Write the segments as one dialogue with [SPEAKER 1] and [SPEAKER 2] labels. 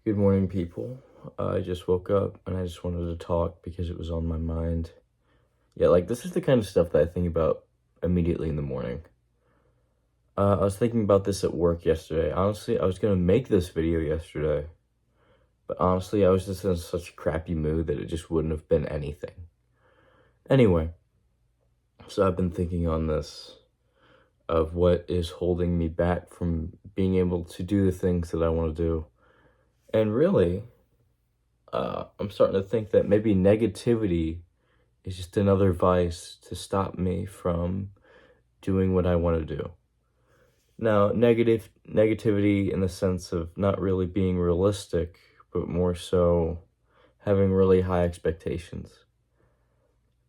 [SPEAKER 1] Good morning, people. I just woke up and I just wanted to talk because it was on my mind. Yeah, this is the kind of stuff that I think about immediately in the morning. I was thinking about this at work yesterday. Honestly, I was gonna make this video yesterday, but honestly, I was just in such a crappy mood that it just wouldn't have been anything. Anyway, so I've been thinking on this of what is holding me back from being able to do the things that I want to do. And really, I'm starting to think that maybe negativity is just another vice to stop me from doing what I want to do. Now, negativity in the sense of not really being realistic, but more so having really high expectations.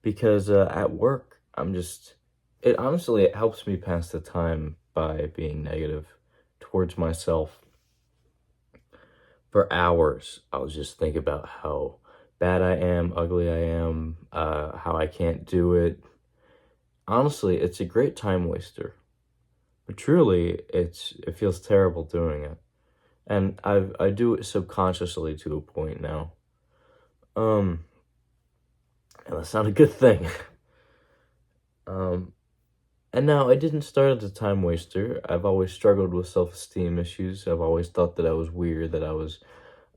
[SPEAKER 1] Because at work, it helps me pass the time by being negative towards myself. For hours, I'll just think about how bad I am, ugly I am, how I can't do it. Honestly, it's a great time waster. But truly, it feels terrible doing it. And I do it subconsciously to a point now. Um, and that's not a good thing. um, and now I didn't start as a time waster. I've always struggled with self-esteem issues. I've always thought that I was weird, that I was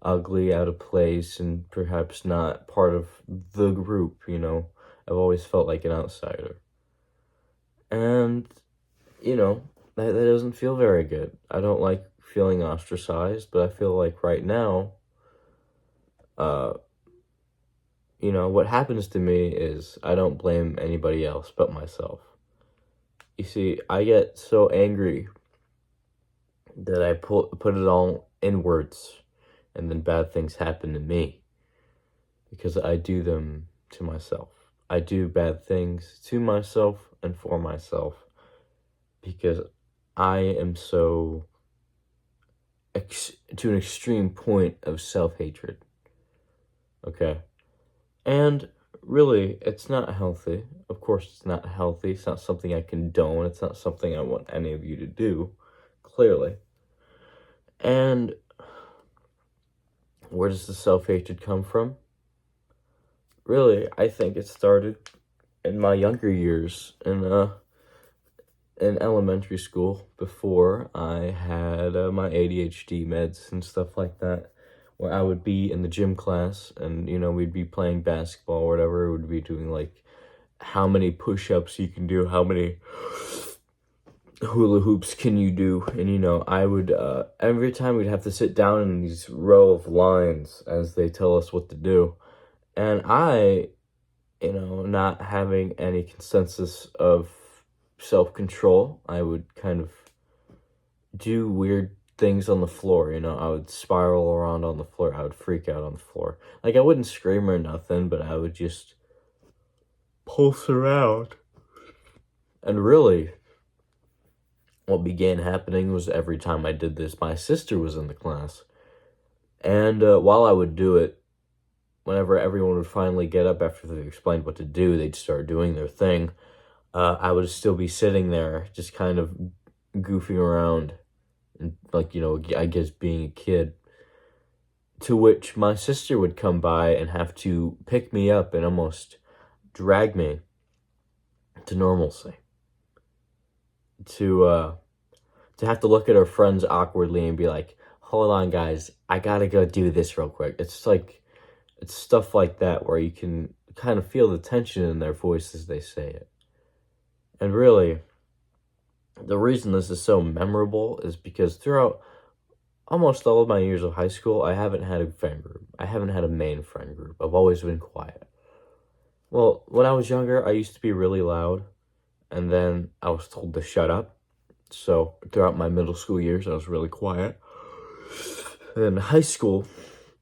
[SPEAKER 1] ugly, out of place, and perhaps not part of the group. I've always felt like an outsider. And, that doesn't feel very good. I don't like feeling ostracized, but I feel like right now, uh, what happens to me is I don't blame anybody else but myself. You see, I get so angry that I put it all in words, and then bad things happen to me because I do them to myself. I do bad things to myself and for myself because I am so to an extreme point of self-hatred. Okay? And really, it's not healthy. Of course, it's not healthy. It's not something I condone. It's not something I want any of you to do, clearly. And where does the self-hatred come from? Really, I think it started in my younger years in elementary school before I had my ADHD meds and stuff like that, where I would be in the gym class and, we'd be playing basketball or whatever. We'd be doing how many push-ups you can do, how many hula hoops can you do. And, I would, every time we'd have to sit down in these row of lines as they tell us what to do. And I, not having any consensus of self-control, I would kind of do weird things on the floor. I would spiral around on the floor. I would freak out on the floor. I wouldn't scream or nothing, but I would just pulse around. And really, what began happening was every time I did this, my sister was in the class. And while I would do it, whenever everyone would finally get up after they explained what to do, they'd start doing their thing. I would still be sitting there, just kind of goofing around, and I guess being a kid. To which my sister would come by and have to pick me up and almost drag me to normalcy. To have to look at her friends awkwardly and be like, "Hold on, guys, I gotta go do this real quick." It's stuff like that where you can kind of feel the tension in their voice as they say it. And really, the reason this is so memorable is because throughout almost all of my years of high school, I haven't had a friend group. I haven't had a main friend group. I've always been quiet. Well, when I was younger, I used to be really loud, and then I was told to shut up. So throughout my middle school years, I was really quiet. And in high school,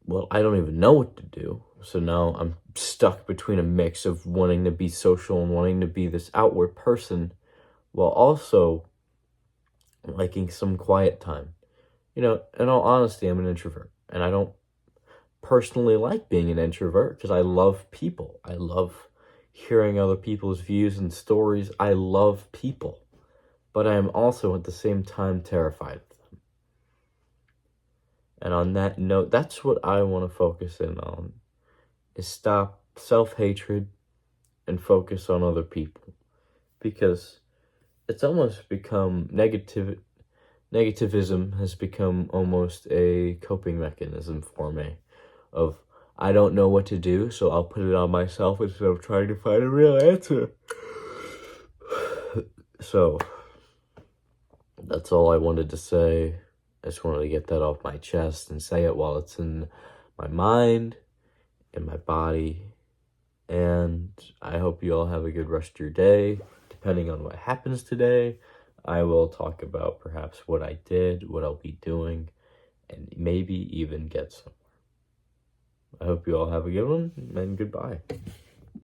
[SPEAKER 1] well, I don't even know what to do. So now I'm stuck between a mix of wanting to be social and wanting to be this outward person, while also liking some quiet time. In all honesty, I'm an introvert, and I don't personally like being an introvert because I love people. I love hearing other people's views and stories. I love people, but I am also at the same time terrified of them. And on that note, that's what I want to focus in on, is stop self-hatred and focus on other people. Because it's almost become negativism has become almost a coping mechanism for me of, I don't know what to do, so I'll put it on myself instead of trying to find a real answer. So that's all I wanted to say. I just wanted to get that off my chest and say it while it's in my mind, in my body. And I hope you all have a good rest of your day. Depending on what happens today, I will talk about perhaps what I did, what I'll be doing, and maybe even get somewhere. I hope you all have a good one, and goodbye.